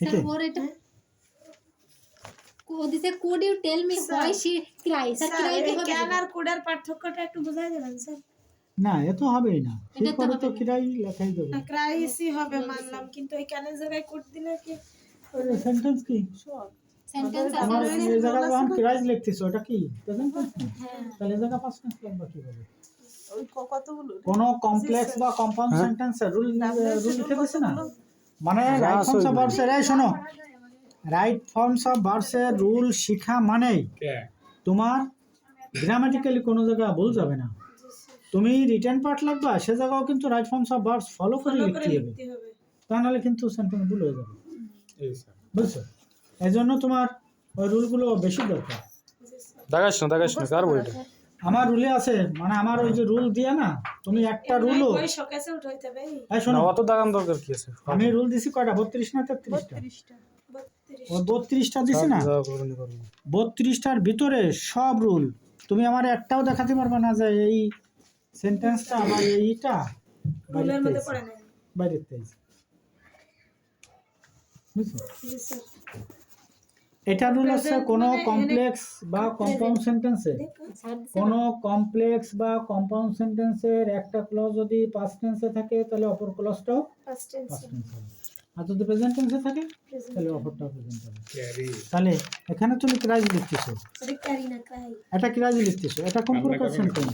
এটাই Sir, or it. This is could you tell me why she cries? Sir, cry এই কিভাবে can হবে? আর কোডের পার্থক্যটা একটু বুঝাই দেবেন স্যার। না, এ তো হবেই না। এটা ঠিক তো করে তো হবে না। কিরাই লেখাই দেবে। ক্রাইসই হবে মানলাম, কিন্তু এই ক্যানের জায়গায় কোড দিলে কি সেন্টেন্স কি? Sentence আমার আছে। এই জায়গায় যখন কিরাই লিখতেছো এটা কি প্রেজেন্ট টেন্স না? তাহলে এই জায়গা পাস্ট টেন্স লিখবা কিভাবে? ওই কতগুলো কোন কমপ্লেক্স বা কম্পাউন্ড সেন্টেন্সে রুল লিখে দিছে না, মানে রাইট ফর্মস অফ ভার্বস এর শোনো, রাইট ফর্মস অফ ভার্বস এর রুল শিখা মানেই তোমার গ্রামাটিক্যালি কোনো জায়গা ভুল যাবে না। তুমি রিটেন পার্ট লিখবা সে জায়গাও কিন্তু right forms of verbs follow করে লিখতে হবে, তা নাহলে কিন্তু সেন্টেন্স ভুল হয়ে যাবে। বুঝছো? এই জন্য তোমার ওই রুলগুলো বেশি দরকার। দেখাস না কার বইটা আমার রুলে আছে, মানে আমার ওই যে রুল দিয়া না, তুমি একটা রুলও ওই শোকেসে উঠাইতে হবে। এই শোনো, অত দাগান দরকার কি আছে? আমি রুল দিছি কয়টা, 32 না 33টা? 32 ও 32টা দিছি না, 32টার ভিতরে সব রুল তুমি আমার একটাও দেখাতে পারবে না যে এই সেন্টেন্সটা বা এইটা রুলের মধ্যে পড়ে নাই। বাইরের তেজ। বুঝছো? জি স্যার। এটা রুল আছে কোন কমপ্লেক্স বা কম্পাউন্ড সেন্টেন্সে, কোন কমপ্লেক্স বা কম্পাউন্ড সেন্টেন্সের একটা ক্লজ যদি পাস্ট টেন্সে থাকে তাহলে অপর ক্লজটাও ফার্স্ট টেন্স পাস্ট টেন্স হবে, আর যদি প্রেজেন্ট টেন্সে থাকে তাহলে অপরটাও প্রেজেন্ট হবে। তাহলে এখানে তুমি ক্রাইজ লিখতেছো, এটা ক্যারি না ক্রাই। এটা ক্রাইজ লিখতেছো, এটা কোন প্রকার সেন্টেন্স?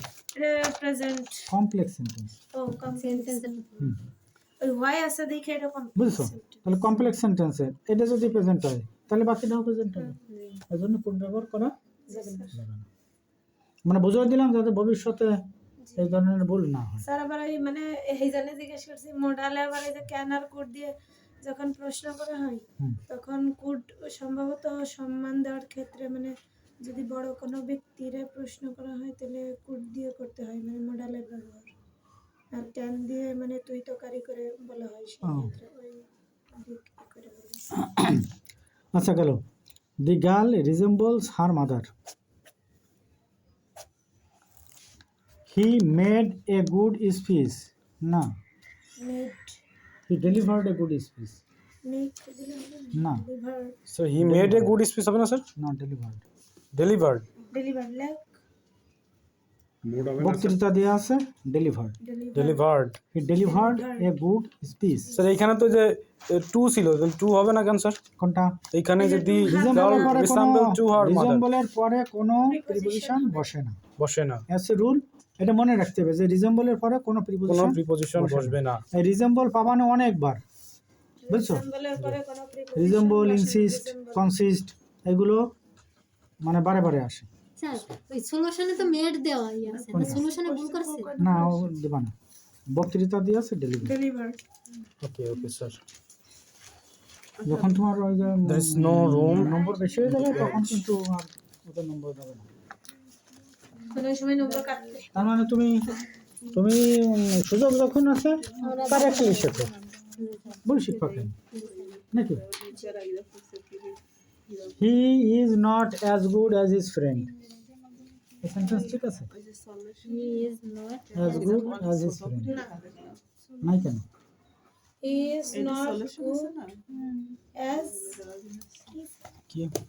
Present complex sentence. ও কমপ্লেক্স। হুম, ওই হোয়াই আছে দেখে এটা কমপ্লেক্স। বুঝছো? তাহলে কমপ্লেক্স সেন্টেন্সে এটা যদি প্রেজেন্ট হয় তাহলে বাকিটাও প্রেজেন্ট হবে, এজন্য কোড ব্যবহার করা যাবে না। মানে বুঝিয়ে দিলাম যাতে ভবিষ্যতে এই ধরনের ভুল না হয়। স্যার আবার এই মানে এই জানে জিজ্ঞেস করছি মডালে আবার এই যে ক্যান আর কোড দিয়ে যখন প্রশ্ন করা হয় তখন কোড সম্ভবত সম্মান দেওয়ার ক্ষেত্রে মানে যদি বড় কোনো ব্যক্তিরে প্রশ্ন করা হয় তাহলে কোড দিয়ে করতে হয়, মানে মডালের ব্যবহার। আর ক্যান দিয়ে মানে তুই তকারি করে বলা হয় সেই ক্ষেত্রে ওই দিক করে বলবো। আচ্ছা গেল, the girl resembles her mother, he made a good speech, না made he delivered a good speech, make না deliver sir he made a good speech হবে না sir? Not delivered. Delivered deliver লেক বক্তৃতা দেওয়া আছে delivered, delivered he delivered a good speech. Sir এইখানে তো যে টু ছিল, টু হবে না কেন স্যার? কোনটা? এইখানে যে দি রিজেম্বলের পরে কোনো রিসেম্বল টু হার মাদার রিজেম্বলের পরে কোনো প্রিপোজিশন বসে না। অ্যাজ এ রুল এটা মনে রাখতে হবে যে রিজেম্বলের পরে কোনো কোনো প্রিপোজিশন প্রিপোজিশন বসবে না। এই রিজেম্বল পাবানো অনেকবার, বুঝছো? সিম্বলের পরে কোনো প্রিপোজিশন রিজেম্বল, ইনসিস্ট, কনসিস্ট এগুলো মানে বারে বারে আসে। স্যার ওই সলিউশনে তো মেড দেওয়াই আছে, না সলিউশনে ভুল করছে? না ও দেবা না, বক্তৃতা দিয়ে আছে ডেলিভারি। Deliver okay sir. যখন তোমার ওই যে There is no room নম্বর বেশি হয়ে যাবে তখন কিন্তু আর ওদের নম্বর দেবে না। কোনো সময় নম্বর কাটতে তার মানে তুমি তুমি সুযোগ যখন আছে কারেক্টলি শেখো, ভুল শিখবা কেন নাকি? He is not as good as his friend, এই সেন্টেন্স ঠিক আছে? He is not as good as his friend নাই কেন? is not good as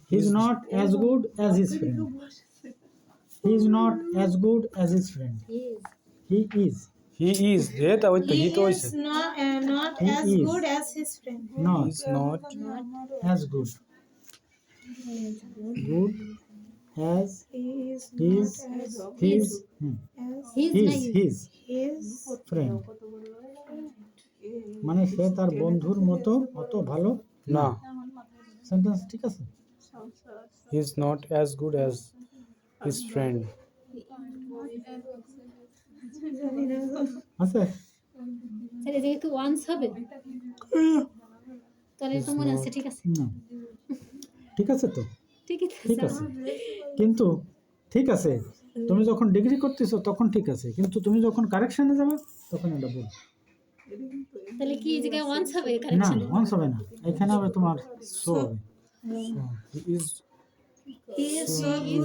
He is not as good as his friend. He is not as good as his friend. He is He is. He is এটা ওই তো he হি তো is হইছে not He as is. good as his friend. Not is not as good. Good as He is his not as his as he is নাই his his friend. মানে সে তার বন্ধুর মতো অত ভালো না, সেন্টেন্স ঠিক আছে? He is not as good as his friend. আছে স্যার এই কি ওয়ান্স হবে? তাহলে তো মনে আছে, ঠিক আছে না, ঠিক আছে তো, ঠিক আছে ঠিক আছে কিন্তু ঠিক আছে তুমি যখন ডিগ্রি করতেছো তখন ঠিক আছে, কিন্তু তুমি যখন কারেকশনে যাবে তখন এটা ভুল। তাহলে কি এই জায়গায় ওয়ান্স হবে না কারেকশনে? ওয়ান্স হবে না, এখানে হবে তোমার সো হবে। He is he is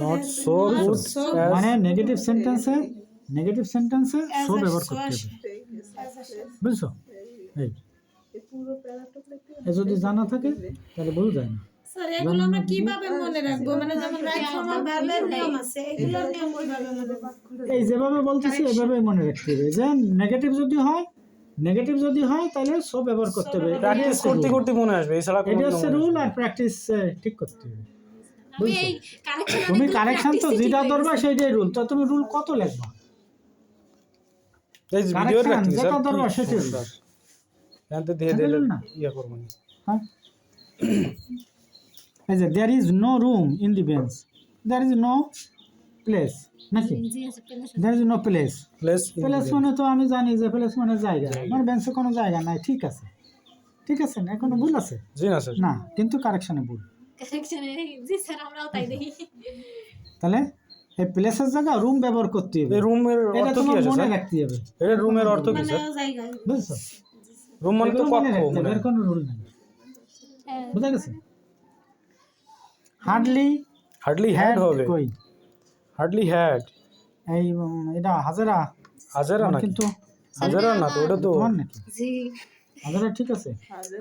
not so good as মানে নেগেটিভ সেন্টেন্সে সো ব্যবহার করতে হবে, বুঝছো? এই এ যদি জানা থাকে তাহলে ভুল যায় না। স্যার এগুলো আমরা কিভাবে মনে রাখবো, মানে যেমন রাইট ফর্ম অফ ভার্বের নিয়ম আছে, এগুলোর নিয়ম কিভাবে মনে রাখবো? এই যেভাবে বলতেছি এভাবেই মনে রাখতে হবে। যে নেগেটিভ যদি হয় তাহলে সব ব্যবহার করতে হবে। প্র্যাকটিস করতে করতে মনে আসবে, এছাড়া কোনো এটা হচ্ছে রুল, আর প্র্যাকটিস ঠিক করতে হবে। আমি এই কারেকশন তুমি কারেকশন তো যেটা ধরবা সেইটাই রুল। তো তুমি রুল কত লিখবা? এই ভিডিওর Correction, প্র্যাকটিস যেটা দরকার সেটাই। স্যার জানতে দিয়ে সেটা দিলে না। ইয়া করব না। হ্যাঁ, এই যে there is no room in the bench, there is no place নাকি জি আছে পেলাস there is no place। Place place মানে তো আমি জানি যে প্লেস মানে জায়গা, মানে বেঞ্চে কোনো জায়গা নাই। ঠিক আছে না? এখনো ভুল আছে জি না স্যার, না, কিন্তু কারেকশনে ভুল। কারেকশনে জি স্যার আমরাও তাই দেখি। তাহলে এই প্লেসের জায়গা রুম ব্যবহার করতে হবে। এই রুমের এটা অর্থ কি মানে তোমার আছে মনে স্যার? রাখতে হবে। এটা রুমের অর্থ কি মানে স্যার? জায়গায় বুঝছো? রুম মানে তো এগুলো মনে কক্ষ, রাখতে হবে, মানে এর কোনো রুল নাই। হ্যাঁ, বুঝা গেছে? হার্ডলি হার্ডলি হ্যাড হ্যাড হবে, কই হার্ডলি হ্যাড। এই এটা হাজারা হাজারা তোমার নাকি? কিন্তু হাজারা না তো, ওটা তো তোমার নাকি জি হাজারা? ঠিক আছে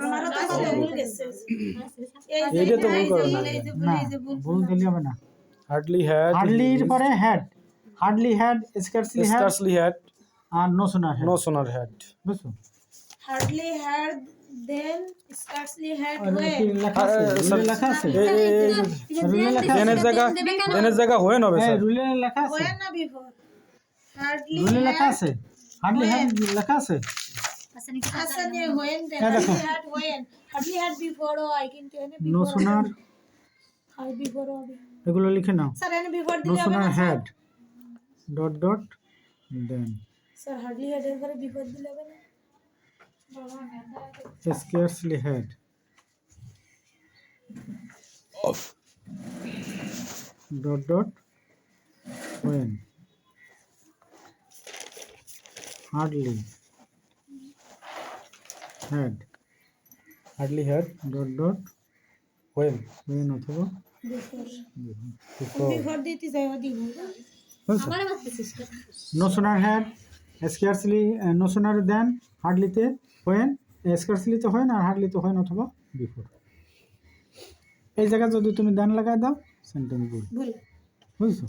আমারও তো আসলে ভুল গেছে। এই যে এইটা তো ভুল এই যে করেন না। এই যে না, এই যে ভুল ভুল দিলে হবে না। হার্ডলি হ্যাড, হার্ডলির পরে had, hardly had, scarcely had, scarcely had, আর no sooner had. No sooner had. বুঝছো? hardly had then scarcely had আর when কি লেখা আছে? রুলে লেখা আছে? রুলে লেখা আছে? দেনের জায়গা, দেনের জায়গা হয়ে হবে এই স্যার। রুলে লেখা আছে? when না before hardly রুলে লেখা had আছে? হার্ডলি হেড লেখা আছে? আছে নাকি আসলে when then হ্যাঁ, দেখো। hardly had when hardly had before I কিন্তু এনে নো before সোনার, হয় before হবে এগুলো লিখে নাও। স্যার এনে before নো দিলে হবে সোনার না had dot dot then sir hardly had এর পরে before দিলে হবে না scarcely had dot dot when hardly had hardly had dot dot when, when অথবা before before দিতে যাই দিব বুঝছো? আমারে মারতেছিস তো। no sooner had, scarcely no sooner than, hardly তে when, scarcely তে when, আর hardly তে when অথবা before। এই জায়গায় যদি তুমি দেন লাগাই দাও সেন্টেন্স ভুল। ভুল বুঝছো?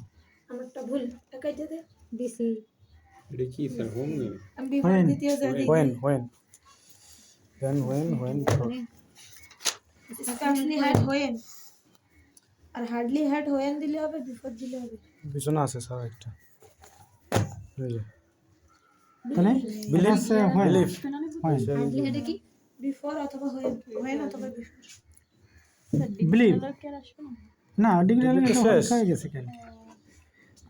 আমারটা ভুল একাই দে দিছি আমি before When? দিতেও যাই when then when scarcely had when আর hardly had when দিলে হবে before দিলে হবে পিছনে আছে স্যার একটা। এই যে তাহলে Believe, আছে when, believe, when, হার্ডলি হেডে কি before অথবা when অথবা before believe না, ডিগ্রি হলে Degree তো তো শেষ। হয়ে গেছে কালকে।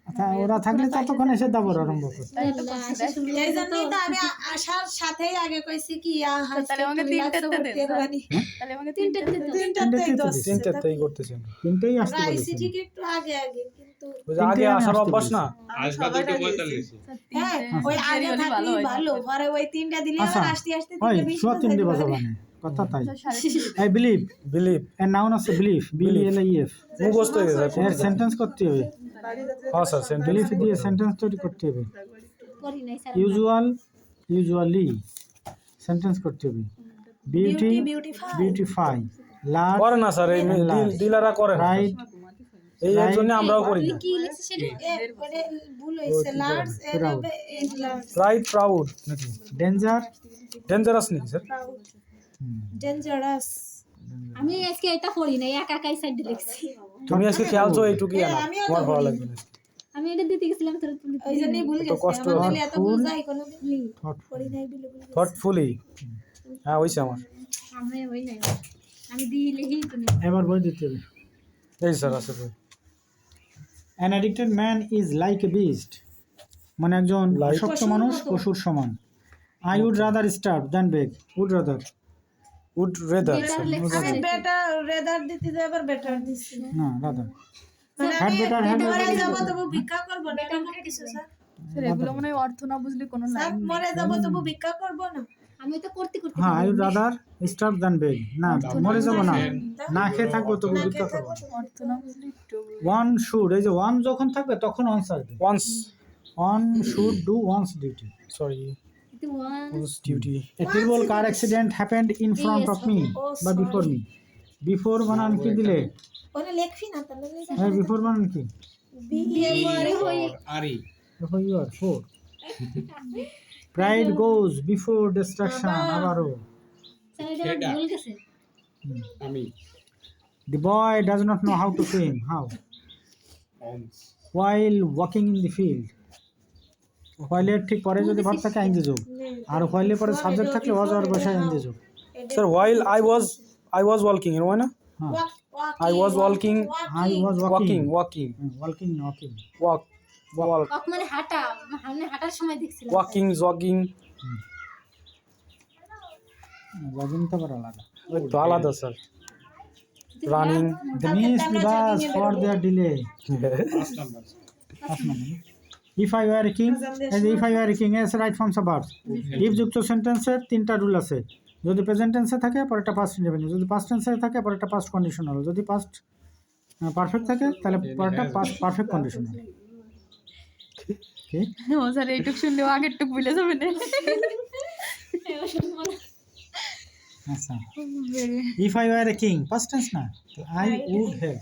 আচ্ছা, ওরা থাকলে ততক্ষণ এসে দাবর আরম্ভ করছে। এই জন্যই তো আমি আসার সাথেই আগে কইছি কি তাহলে আমাকে তিনটাতে দেন, তাহলে আমাকে তিনটাতেই দোষ তিনটাতেই করতেছি আমরা। তিনটেই আসতে আইসি বলেছে। ঠিক একটু আগে আগে কিন্তু ওই যে আগে তিনটেই আমি আসার আসতে অভ্যাস না। হ্যাঁ ওই আগে থাকলেই ভালো পরে ওই তিনটা দিলে আচ্ছা, আবার আসতে আসতে ওই তিনটা বেশি সোয়া তিনটে বাজা বানে কথা তাই। এই বিলিভ, বিলিভ, এর নাউন আছে বিলিভ, BLIEF, মুখস্থ হয়ে গেছে। এর সেন্টেন্স করতে হবে। হ্যাঁ স্যার, সেন্টেন্স বিলিভ দিয়ে সেন্টেন্স তৈরি করতে হবে। করি নাই স্যার ইউজুয়ালি সেন্টেন্স করতে হবে। বিউটি, বিউটিফাই, লার্জ, করে না স্যার, এই ডিলাররা করে না। রাইট, এই এর জন্য আমরাও করি না। কি লিখছিস সেটা এরপরে ভুল হইছে লার্জ এর হবে ইজ লার্জ প্রাইড, প্রাউড নাকি ডেঞ্জার, ডেঞ্জারাস নাকি স্যার? প্রাউড ডেঞ্জারাস আমি আজকে এটা পড়ি নাই একাই সাইড লিখছি তুমি আজকে খেয়ালছো এইটুকুই না, আমিও তো তোমার ভালো বলি। লাগবে না। আমি এটা দিতে গেছিলাম তোর ওই জন্যই ভুল গেছে কষ্ট আমার তাহলে এত ভুল যায় কোনো দিন thoughtful, পড়ি নাই বলে ভুল গেছে। থটফুলি, হ্যাঁ হইছে আমার। আমি ওই নাই আমি দিলেই তো না এবার বই দিতে হবে। এই স্যার আছে বই। An addicted man is like a beast, মানে একজন আসক্ত মানুষ পশুর সমান। I would rather starve than beg, would rather, would rather better লেখছে আমি বেটার রেদার দিতে যাই আবার বেটার দিছি না rather, মানে had আমি better, had মরে better, যাব তবু ভিক্ষা করব না এরকম কিছু স্যার স্যার এগুলো মনে হয় অর্থ না বুঝলে কোনো স্যার লাইন মরে যাব তবু ভিক্ষা করব না আমি তো করতে হ্যাঁ I would rather starve than beg, না মরে যাব না, না খেয়ে থাকবো তবু ভিক্ষা করবো। অর্থ না বুঝলে একটু One should, এই যে one যখন থাকবে তখন on আসবে। Once, One should do one's duty, sorry কিন্তু one Whose duty? A terrible car accident happened in front of me Oh, বা before me. Before বানান কি দিলে? ওনে লেখবি না তাহলে হ্যাঁ before বানান কি? দেখো you are 4. Pride goes before destruction. আবারও. স্যার এটা ভুল গেছে The boy does not know how to swim. How? While walking in the field. While এর ঠিক পরে যদি ভার্ব থাকে আইনজি যোগ আর while এর পরে সাবজেক্ট থাকলে was or বসে আইনজি যোগ Sir, while I was walking, you know না? I was walking, I was walking. walking Walk, অক মানে হাঁটা মানে হাঁটার সময় দেখছিলাম walking, jogging. jogging তো বড় আলাদা ওই তো আলাদা sir. Running. the miss the bus for their delay if I were a king as if I were a king as right forms of verbs if যুক্ত সেন্টেন্সের তিনটা রুল আছে যদি প্রেজেন্ট টেন্সে থাকে পরেরটা পাস্ট ইনডেফিনিট যদি পাস্ট টেন্সে থাকে পরেরটা পাস্ট কন্ডিশনাল যদি পাস্ট পারফেক্ট থাকে তাহলে পরেরটা পাস্ট পারফেক্ট কন্ডিশনাল কি ও স্যার এইটুক শুনলেও আগেরটুক ভুলে যাবে না আচ্ছা if I were a king past tense না তো I would help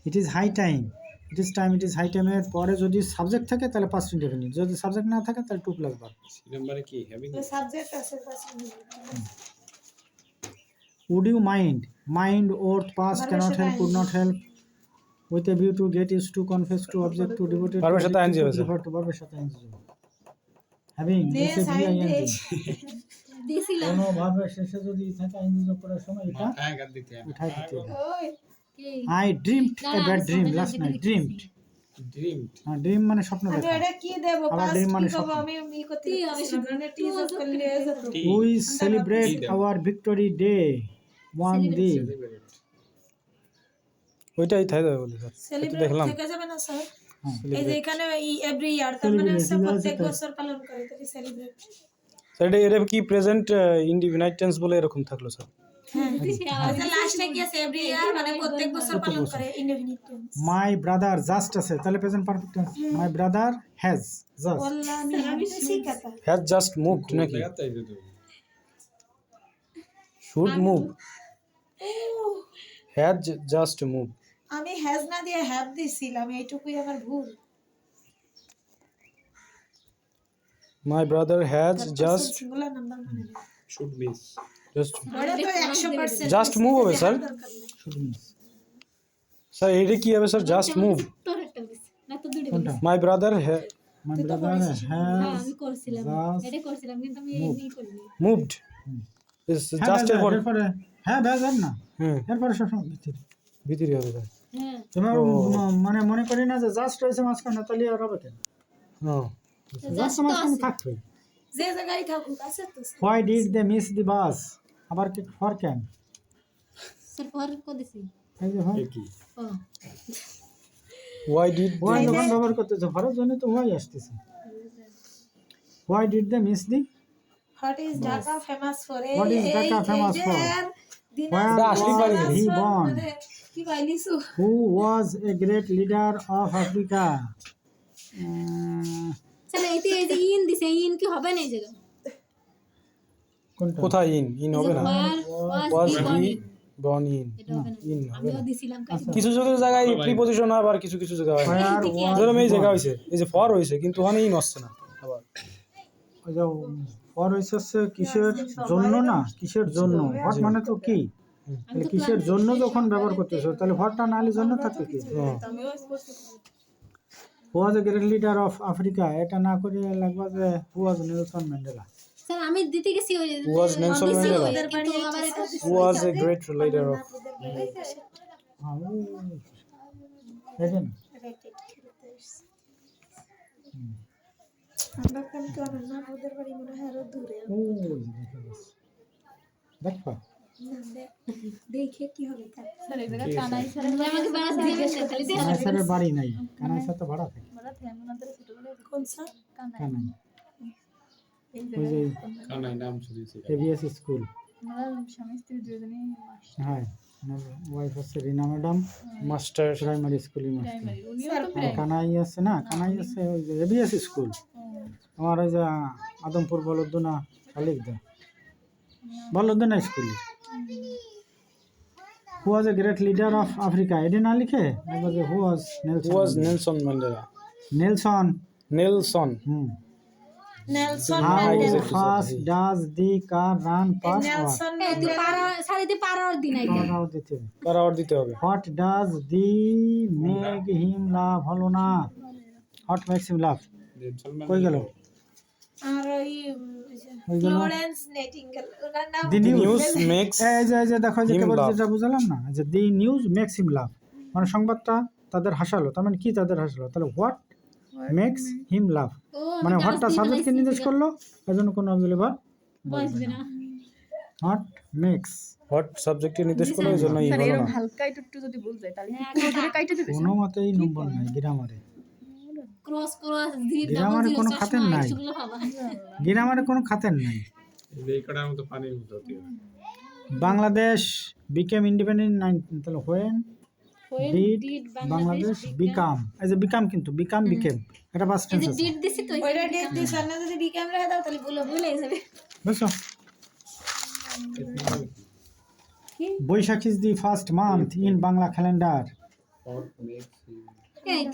it is high time it is high time এর পরে যদি সাবজেক্ট থাকে তাহলে পাস্ট ইনডেফিনিট যদি সাবজেক্ট না থাকে তাহলে টু প্লাস ভার্ব সাবজেক্ট আছে পাশে would you mind oath past cannot help could not help with a view to get used to confess to object to devoted ভার্বের সাথে ing হবে, refer to verb এর সাথে ing হবে having Yes, this I ing did. দিছিলাম কোনো ভার্বের শেষে যদি থাকে ing যোগ করার সময় এটা উঠাই দিতে হবে ওই কি I dreamed না, a না, bad আমি dream সামনে last দিকে night লিখেছি। dream মানে স্বপ্ন আমি দেখা এটা কি দেব আবার পাস dream মানে কি স্বপ্ন। করব আমি ই করতে কি হবে শুধু? মানে টিজ অফ করলে যেত we celebrate our victory day one day ওইটাই থাকে বলে স্যার। সেলিব্রেট দেখলাম। থেকে যাবে না স্যার হ্যাঁ। এই যে এখানে এভরি ইয়ার তার মানে Celebrate, হচ্ছে প্রত্যেক সেটা- বছর পালন করে তাকে সেলিব্রেট স্যার এটা কি প্রেজেন্ট ইনডিফিনাইট টেন্স বলে এরকম থাকলো স্যার। হ্যাঁ আচ্ছা লাস্টে কি আছে এভরি ইয়ার মানে প্রত্যেক বছর পালন করে indefinite tense my brother just আছে তাহলে present perfect tense my brother has just বললা আমি শিখাতা হ্যাজ জাস্ট মুভড নাকি? Should move. Has just move. আমি হ্যাজ না দিয়ে হ্যাভ দিছিলাম এইটুকুই আমার ভুল my brother has just singular number মানে না জাস্ট ওটা তো 100% Just move হবে, স্যার। স্যার এটা কি হবে স্যার? Just move. তোর একটা দিছি না তো দুটো কোনটা my brother my brother has হ্যাঁ আমি করছিলাম just এটা করছিলাম কিন্তু আমি এই করিনি মুভড ইজ জাস্ট এর পর এরপরে হ্যাঁ ব্যাজার না হুম এরপরে সবসময় ভিতরে ভিতরি হবে স্যার। হ্যাঁ তোমার মানে মনে করি না যে জাস্ট রয়েছে মাঝখানে তাহলে আর হবে কেন হ্যাঁ জাস্ট মাঝখানে থাকবে যে জায়গায় থাকুক আছে তো why did they miss the bus আবার কি ফর কেন স্যার পর কো দিছি এই যে হয় ও ওয়াই ডিড why যখন ব্যবহার করতেছে ফরের জন্য তো why আসতেছে why did they miss the what is Dhaka famous for What is Dhaka famous for? Where এটা আসলেই পারি না। he born কি বাইলিসু who was a great leader of Africa sir এই যে ইন দিছে ইন কি হবে না এই জায়গা কোনটা কোথায় ইন হবে না? ওয়াজ হি বর্ন ইন এটা হবে না ইন হবে আমিও না। দিছিলাম কিছু জায়গায় প্রিপজিশন হয় আবার কিছু জায়গায় হয় না। where was যেরকম এই he জায়গা born? হইছে এই যে ফর হইছে কিন্তু ওখানে ইন আসছে না আবার। ওই যে for হচ্ছে কিসের জন্য না কিসের জন্য what মানে তো কি তাহলে কিসের জন্য যখন ব্যবহার করতেছো তাহলে ভরটা না হলে জন্য থাকবে কি হ্যাঁ। who was a great leader of Africa এটা না করে লাগবে যে who was Nelson Mandela sir আমি দিতে গেছি ওই Who was Nelson দিছি Mandela? ওদের বাড়ি আবার এটা Who was a great leader of দেখেন আমরা কোন কোন না ওদের বাড়ি মনে হয় আরো দূরে ও দেখো দেখে কি হবে তার স্যার এই জায়গায় কানাই স্যার আমাকে বেড়াতে দিবেন না খালি দিয়ে কানাই স্যারের বাড়ি নাই কানাই স্যার তো ভাড়া থাকে আমরা থেমে ওনাদের ছোটবেলায় কোন স্যার কানাই কানাই এই ওই যে জায়গায় এবিএস স্কুল আমরা স্বামী স্ত্রী দুজনেই মাস হ্যাঁ ওয়াইফ আছে রিনা ম্যাডাম, Master. প্রাইমারি স্কুলের মাস্টার। প্রাইমারি উনিও তো আর প্রাইমারি কানাই আছে না, কানাই আছে ওই যে এবিএস স্কুল, আমার ওই যে আদমপুর বলদুনা খালিকদা বলদুনা স্কুলে। Who was a great leader of Africa, এটা না লিখে একবার যে who was Who was Nelson Mandela? Nelson. Nelson. Nelson how Mandela fast does the car run per hour? Nelson এই তুই পারা সারিতে পারার দিন আইতে কার আওয়ার দিতে হবে? What does the make him love, হলো না, হোয়াট মেক্স হিম লাভ, কই গেল? আর ওই ওই গেল ফ্লোরেন্স নাইটিঙ্গেল ওনার নাম দি The নিউজ। news makes এই যে দেখো যে him কেবল laugh. যেটা বুঝলাম না, যে দি নিউজ মেক্স হিম লাভ, মানে সংবাদটা তাদের হাসালো, তার মানে কি তাদের হাসালো? তাহলে হোয়াট মেক্স হিম লাভ, ও মানে হোয়াটটা সাবজেক্টকে নির্দেশ করলো, এর জন্য কোনো অবজেক্টিভ ভার্ব বসবে না হোয়াট মেক্স। what subject এ নির্দেশ করে এই জন্যই স্যার হলো এরকম না। হালকা একটু যদি ভুল যায় তাহলে ওদের কাইটে দিবে কোনো মতেই নম্বর নাই গ্রামারে, ক্রস ক্রস ধীর গ্রামারে কোনো খাতের নাই, সেগুলো পাবা গ্রামারে কোনো খাতের নাই। এই কড়ার মতো পানি উঠাতে হবে। বাংলাদেশ বিকেম ইন্ডিপেন্ডেন্ট, তাহলে হোয়েন ডিড বাংলাদেশ বিকাম, এই যে বিকাম কিন্তু বিকাম বিকেম এটা পাস্ট এই টেন্স যে আছে, ডিট দিছি তো ওইটা ডেট দিয়ে সামনে যদি বি ক্যামেরা দাও তাহলে ভুলে যাবে। বুঝছো? Baishakh is the first month in Bangla calendar. What makes you এই তো